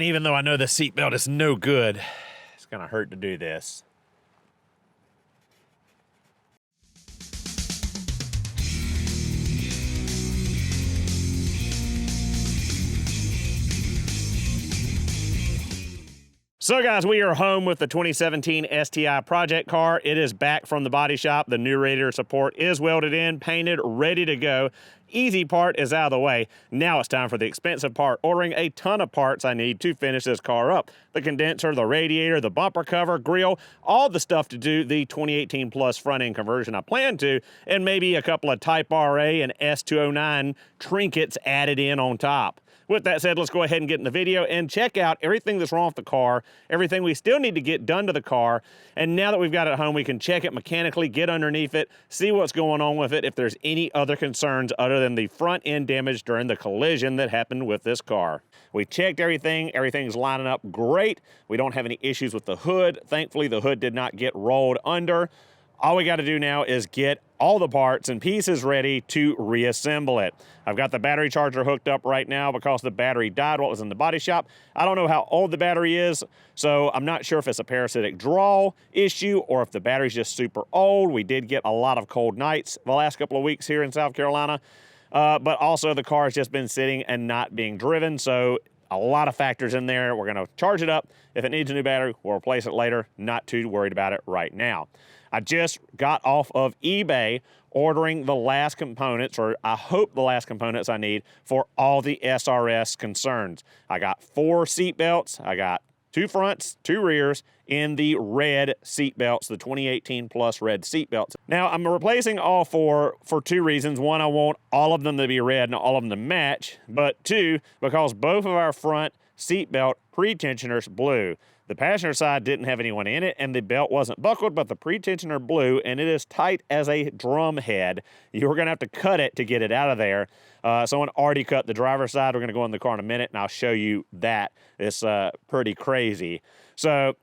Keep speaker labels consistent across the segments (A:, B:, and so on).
A: And even though I know the seatbelt is no good, it's gonna hurt to do this. So guys, we are home with the 2017 STI project car. It is back from the body shop. The new radiator support is welded in, painted, ready to go. Easy part is out of the way. Now it's time for the expensive part, ordering a ton of parts I need to finish this car up. The condenser, the radiator, the bumper cover, grille, all the stuff to do the 2018 Plus front end conversion I plan to, and maybe a couple of Type RA and S209 trinkets added in on top. With that said, let's go ahead and get in the video and check out everything that's wrong with the car, everything we still need to get done to the car, and now that we've got it home, we can check it mechanically, get underneath it, see what's going on with it, if there's any other concerns other than the front end damage during the collision that happened with this car. We checked everything, everything's lining up great. We don't have any issues with the hood. Thankfully, the hood did not get rolled under. All we got to do now is get all the parts and pieces ready to reassemble it. I've got the battery charger hooked up right now because the battery died while it was in the body shop. I don't know how old the battery is, so I'm not sure if it's a parasitic draw issue or if the battery's just super old. We did get a lot of cold nights the last couple of weeks here in South Carolina, but also the car has just been sitting and not being driven, so a lot of factors in there. We're going to charge it up. If it needs a new battery, we'll replace it later. Not too worried about it right now. I just got off of eBay ordering the last components, or I hope the last components I need for all the SRS concerns. I got 4 seat belts. I got 2 fronts, 2 rears in the red seat belts, the 2018 Plus red seat belts. Now, I'm replacing all 4 for 2 reasons. One, I want all of them to be red and all of them to match, but 2, because both of our front seat belt pre-tensioners blew. The passenger side didn't have anyone in it, and the belt wasn't buckled, but the pre-tensioner blew, and it is tight as a drum head. You're going to have to cut it to get it out of there. Someone already cut the driver's side. We're going to go in the car in a minute, and I'll show you that. It's pretty crazy. So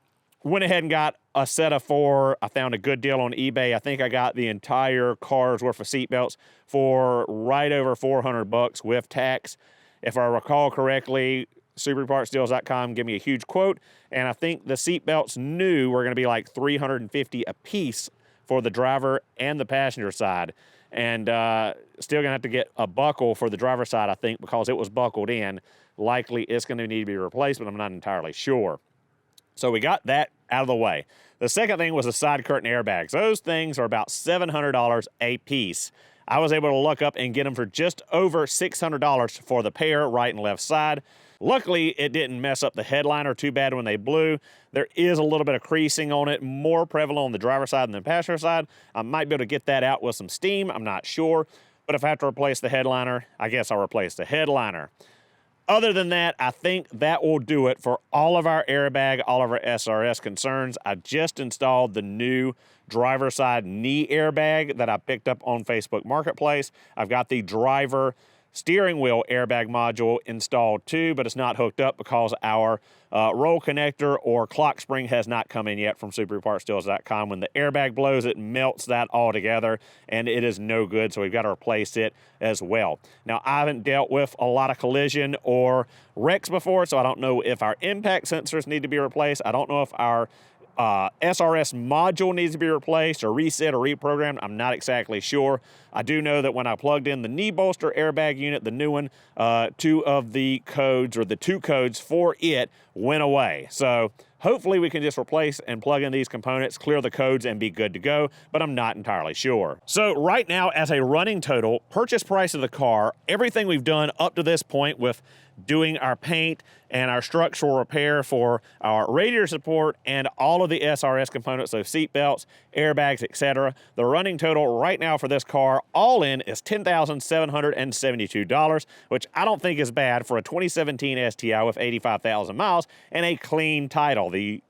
A: went ahead and got a set of 4. I found a good deal on eBay. I think I got the entire car's worth of seatbelts for right over $400 with tax. If I recall correctly, SubaruPartsDeals.com gave me a huge quote, and I think the seatbelts new were going to be like $350 a piece for the driver and the passenger side, and still going to have to get a buckle for the driver's side, I think, because it was buckled in. Likely it's going to need to be replaced, but I'm not entirely sure. So we got that out of the way. The second thing was the side curtain airbags. Those things are about $700 a piece. I was able to look up and get them for just over $600 for the pair, right and left side. Luckily, it didn't mess up the headliner too bad when they blew. There is a little bit of creasing on it, more prevalent on the driver's side than the passenger side. I might be able to get that out with some steam, I'm not sure. But if I have to replace the headliner, I guess I'll replace the headliner. Other than that, I think that will do it for all of our airbag, all of our SRS concerns. I just installed the new driver's side knee airbag that I picked up on Facebook Marketplace. I've got the driver steering wheel airbag module installed too, but it's not hooked up because our roll connector or clock spring has not come in yet from SubaruPartsDeals.com. When the airbag blows, it melts that all together, and it is no good, so we've got to replace it as well. Now, I haven't dealt with a lot of collision or wrecks before, so I don't know if our impact sensors need to be replaced. I don't know if our SRS module needs to be replaced or reset or reprogrammed. I'm not exactly sure. I do know that when I plugged in the knee bolster airbag unit, the new one, 2 of the codes, or the 2 codes for it, went away. So hopefully we can just replace and plug in these components, clear the codes, and be good to go, but I'm not entirely sure. So right now, as a running total, purchase price of the car, everything we've done up to this point with doing our paint and our structural repair for our radiator support and all of the SRS components, so seat belts, airbags, etc. The running total right now for this car, all in, is $10,772, which I don't think is bad for a 2017 STI with 85,000 miles and a clean title. The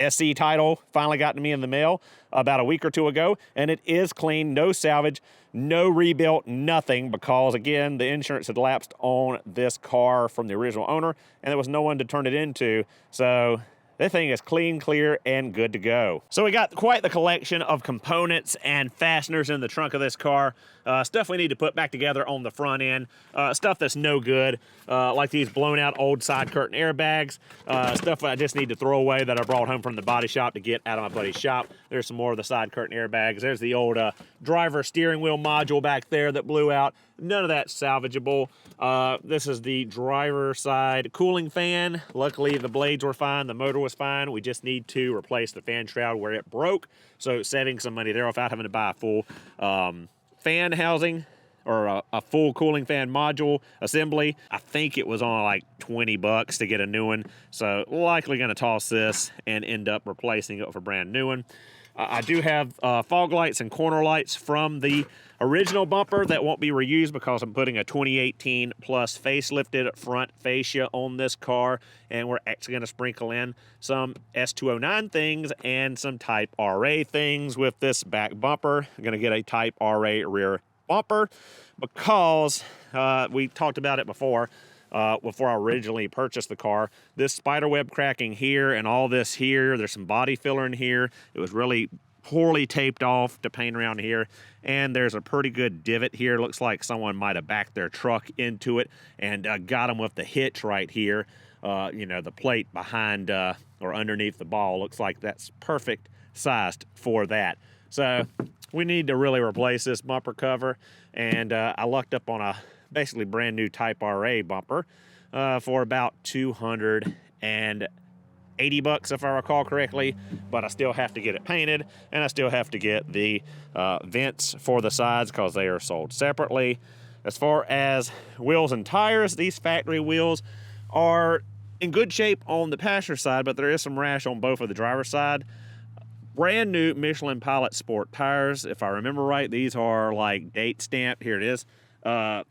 A: SC title finally got to me in the mail about a week or 2 ago, and it is clean, no salvage, no rebuilt, nothing, because again, the insurance had lapsed on this car from the original owner, and there was no one to turn it into. So This thing is clean, clear, and good to go. So we got quite the collection of components and fasteners in the trunk of this car. Stuff we need to put back together on the front end. Stuff that's no good, like these blown out old side curtain airbags. Stuff I just need to throw away that I brought home from the body shop to get out of my buddy's shop. There's some more of the side curtain airbags. There's the old driver steering wheel module back there that blew out. None of that's salvageable. This is the driver side cooling fan. Luckily, the blades were fine. The motor was fine. We just need to replace the fan shroud where it broke. So saving some money there without having to buy a full fan housing or a full cooling fan module assembly. I think it was on like 20 bucks to get a new one. So likely going to toss this and end up replacing it with a brand new one. I do have fog lights and corner lights from the original bumper that won't be reused because I'm putting a 2018 plus facelifted front fascia on this car, and we're actually going to sprinkle in some S209 things and some Type RA things with this back bumper. I'm going to get a Type RA rear bumper because we talked about it before I originally purchased the car. This spider web cracking here and all this here, there's some body filler in here. It was really poorly taped off to paint around here, and there's a pretty good divot here. Looks like someone might have backed their truck into it and got them with the hitch right here. You know, the plate behind or underneath the ball looks like that's perfect sized for that. So we need to really replace this bumper cover, and I lucked up on a basically brand new Type RA bumper for about 280 bucks if I recall correctly, but I still have to get it painted, and I still have to get the vents for the sides because they are sold separately. As far as wheels and tires, these factory wheels are in good shape on the passenger side, but there is some rash on both of the driver's side. Brand new Michelin Pilot Sport tires. If I remember right, these are like date stamped. Here it is. 5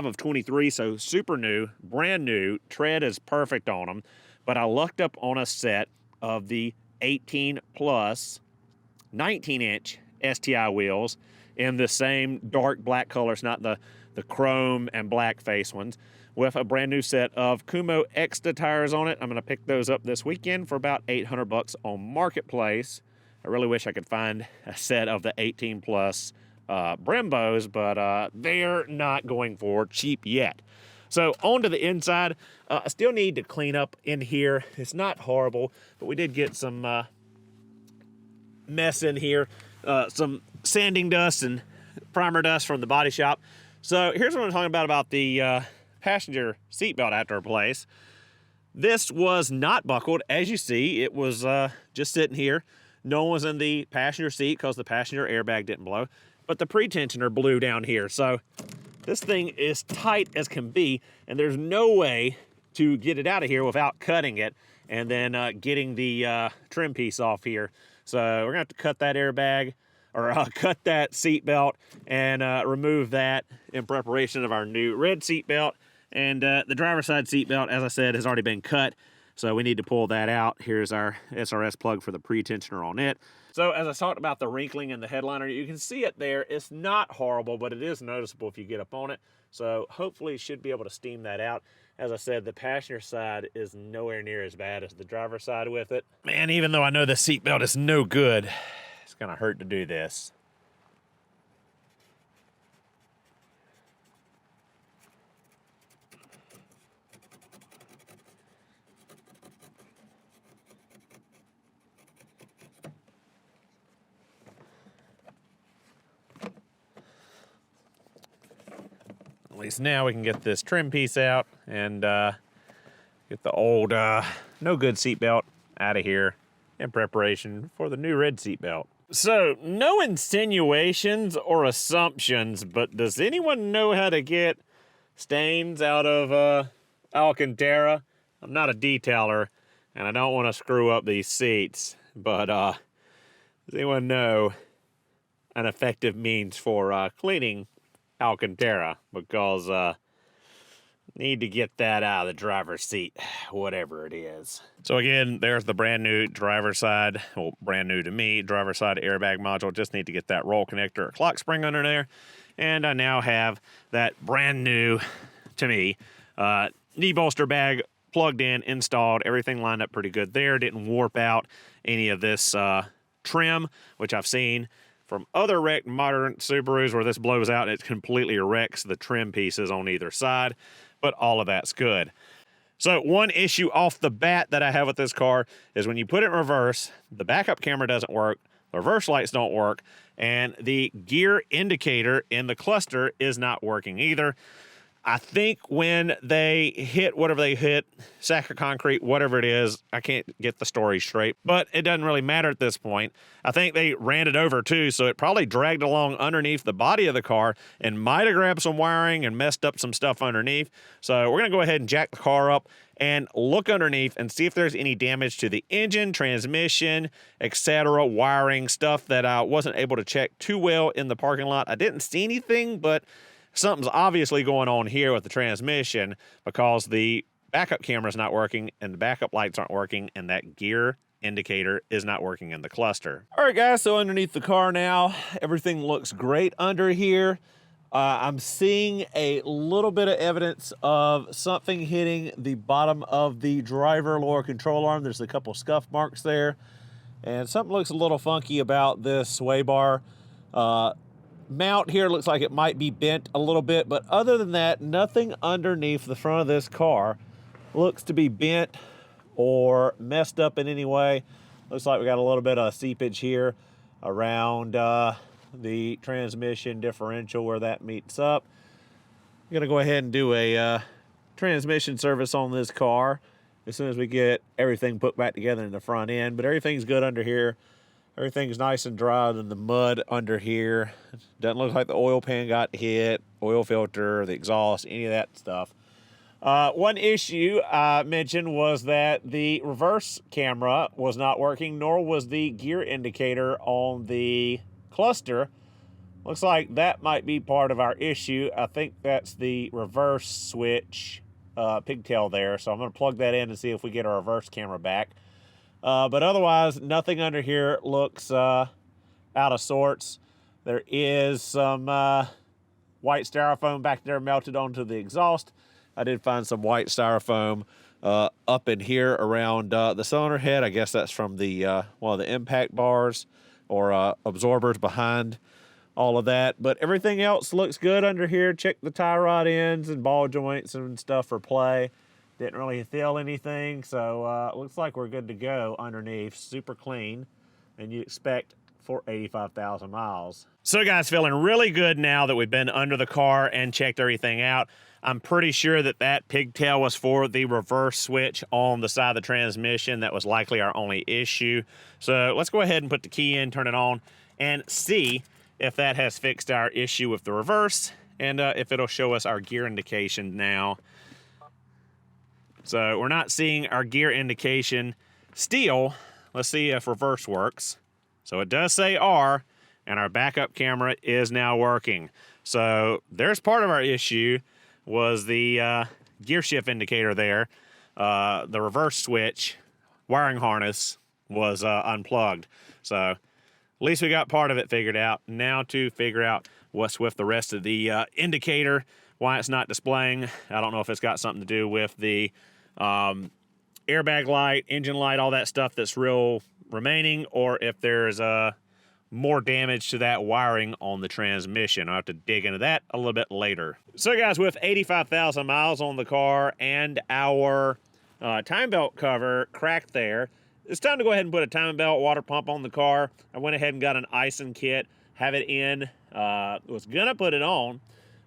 A: of 23, so super new, brand new. Tread is perfect on them. But I lucked up on a set of the 18 plus 19-inch STI wheels in the same dark black colors, not the chrome and black face ones, with a brand new set of Kumo Extra tires on it. I'm going to pick those up this weekend for about 800 bucks on Marketplace. I really wish I could find a set of the 18 plus Brembos, but they're not going for cheap yet. So on to the inside. I still need to clean up in here. It's not horrible, but we did get some mess in here, some sanding dust and primer dust from the body shop. So here's what I'm talking about the passenger seatbelt I have to replace. This was not buckled. As you see, it was just sitting here. No one was in the passenger seat because the passenger airbag didn't blow, but the pretensioner blew down here. So this thing is tight as can be, and there's no way to get it out of here without cutting it and then getting the trim piece off here. So we're gonna have to cut that airbag, or cut that seat belt and remove that in preparation of our new red seat belt. And the driver's side seat belt, as I said, has already been cut, so we need to pull that out. Here's our SRS plug for the pretensioner on it. So as I talked about the wrinkling in the headliner, you can see it there. It's not horrible, but it is noticeable if you get up on it. So hopefully you should be able to steam that out. As I said, the passenger side is nowhere near as bad as the driver's side with it. Man, even though I know the seatbelt is no good, it's gonna hurt to do this. At least now we can get this trim piece out and get the old no good seatbelt out of here in preparation for the new red seatbelt. So no insinuations or assumptions, but does anyone know how to get stains out of Alcantara? I'm not a detailer and I don't want to screw up these seats, but does anyone know an effective means for cleaning Alcantara? Because need to get that out of the driver's seat, whatever it is. So again, there's the brand new driver's side, well, brand new to me, driver's side airbag module. Just need to get that roll connector or clock spring under there. And I now have that brand new, to me, knee bolster bag plugged in, installed, everything lined up pretty good there. Didn't warp out any of this trim, which I've seen from other wrecked modern Subarus where this blows out and it completely erects the trim pieces on either side, but all of that's good. So one issue off the bat that I have with this car is when you put it in reverse, the backup camera doesn't work, the reverse lights don't work, and the gear indicator in the cluster is not working either. I think when they hit whatever they hit, sack of concrete, whatever it is, I can't get the story straight, but it doesn't really matter at this point. I think they ran it over too, so it probably dragged along underneath the body of the car and might have grabbed some wiring and messed up some stuff underneath. So we're gonna go ahead and jack the car up and look underneath and see if there's any damage to the engine, transmission, etc., wiring, stuff that I wasn't able to check too well in the parking lot. I didn't see anything, but something's obviously going on here with the transmission because the backup camera is not working and the backup lights aren't working and that gear indicator is not working in the cluster. All right, guys, so underneath the car now, everything looks great under here. I'm seeing a little bit of evidence of something hitting the bottom of the driver lower control arm. There's a couple scuff marks there, and something looks a little funky about this sway bar. Mount here looks like it might be bent a little bit, but other than that, nothing underneath the front of this car looks to be bent or messed up in any way. Looks like we got a little bit of seepage here around the transmission differential where that meets up. I'm gonna go ahead and do a transmission service on this car as soon as we get everything put back together in the front end, but everything's good under here. Everything's nice and dry than the mud under here. Doesn't look like the oil pan got hit, oil filter, the exhaust, any of that stuff. One issue I mentioned was that the reverse camera was not working, nor was the gear indicator on the cluster. Looks like that might be part of our issue. I think that's the reverse switch pigtail there. So I'm going to plug that in and see if we get our reverse camera back. But otherwise, nothing under here looks out of sorts. There is some white styrofoam back there melted onto the exhaust. I did find some white styrofoam up in here around the cylinder head. I guess that's from the one of the impact bars or absorbers behind all of that. But everything else looks good under here. Check the tie rod ends and ball joints and stuff for play. Didn't really feel anything, so looks like we're good to go underneath. Super clean, and you expect for 85,000 miles. So guys, feeling really good now that we've been under the car and checked everything out. I'm pretty sure that that pigtail was for the reverse switch on the side of the transmission. That was likely our only issue. So let's go ahead and put the key in, turn it on, and see if that has fixed our issue with the reverse, and if it'll show us our gear indication now. So we're not seeing our gear indication still. Let's see if reverse works. So it does say R, and our backup camera is now working. So there's part of our issue was the gear shift indicator there. The reverse switch wiring harness was unplugged. So at least we got part of it figured out. Now to figure out what's with the rest of the indicator, why it's not displaying. I don't know if it's got something to do with the airbag light, engine light, all that stuff that's remaining, or if there's more damage to that wiring on the transmission. I'll have to dig into that a little bit later. So guys, with 85,000 miles on the car and our time belt cover cracked there, it's time to go ahead and put a time belt water pump on the car. I went ahead and got an icing kit, have it in, was gonna put it on,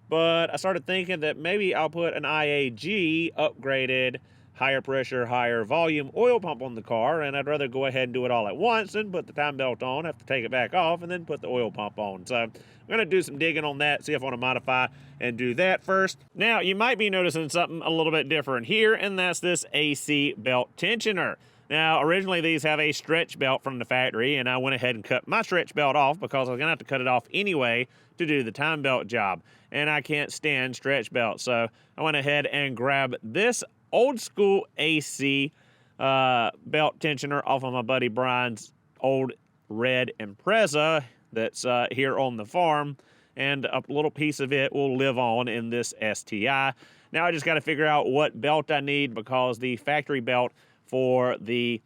A: but I started thinking that maybe I'll put an IAG upgraded higher pressure, higher volume oil pump on the car, and I'd rather go ahead and do it all at once than put the time belt on, have to take it back off, and then put the oil pump on. So I'm gonna do some digging on that, see if I wanna modify and do that first. Now, you might be noticing something a little bit different here, and that's this AC belt tensioner. Now, originally these have a stretch belt from the factory, and I went ahead and cut my stretch belt off because I was gonna have to cut it off anyway to do the time belt job, and I can't stand stretch belts. So I went ahead and grabbed this old school AC belt tensioner off of my buddy Brian's old red Impreza that's here on the farm, and a little piece of it will live on in this STI. Now I just got to figure out what belt I need, because the factory belt for the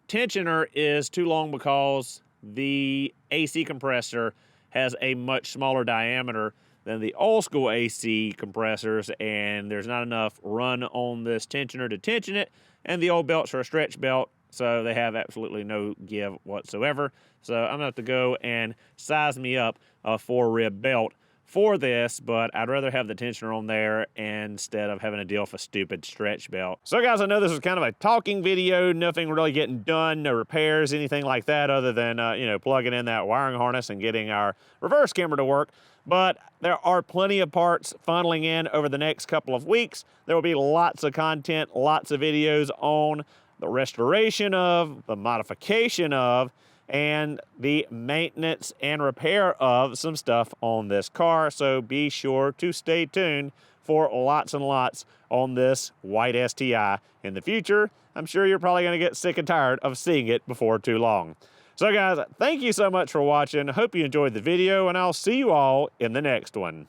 A: tensioner is too long because the AC compressor has a much smaller diameter than the old school AC compressors, and there's not enough run on this tensioner to tension it, and the old belts are a stretch belt, so they have absolutely no give whatsoever. So I'm gonna have to go and size me up a 4-rib belt for this, but I'd rather have the tensioner on there instead of having to deal with a stupid stretch belt. So guys, I know this was kind of a talking video, nothing really getting done, no repairs, anything like that, other than you know, plugging in that wiring harness and getting our reverse camera to work. But there are plenty of parts funneling in over the next couple of weeks. There will be lots of content, lots of videos on the restoration of, the modification of, and the maintenance and repair of some stuff on this car. So be sure to stay tuned for lots and lots on this white STI in the future. I'm sure you're probably going to get sick and tired of seeing it before too long. So guys, thank you so much for watching. Hope you enjoyed the video, and I'll see you all in the next one.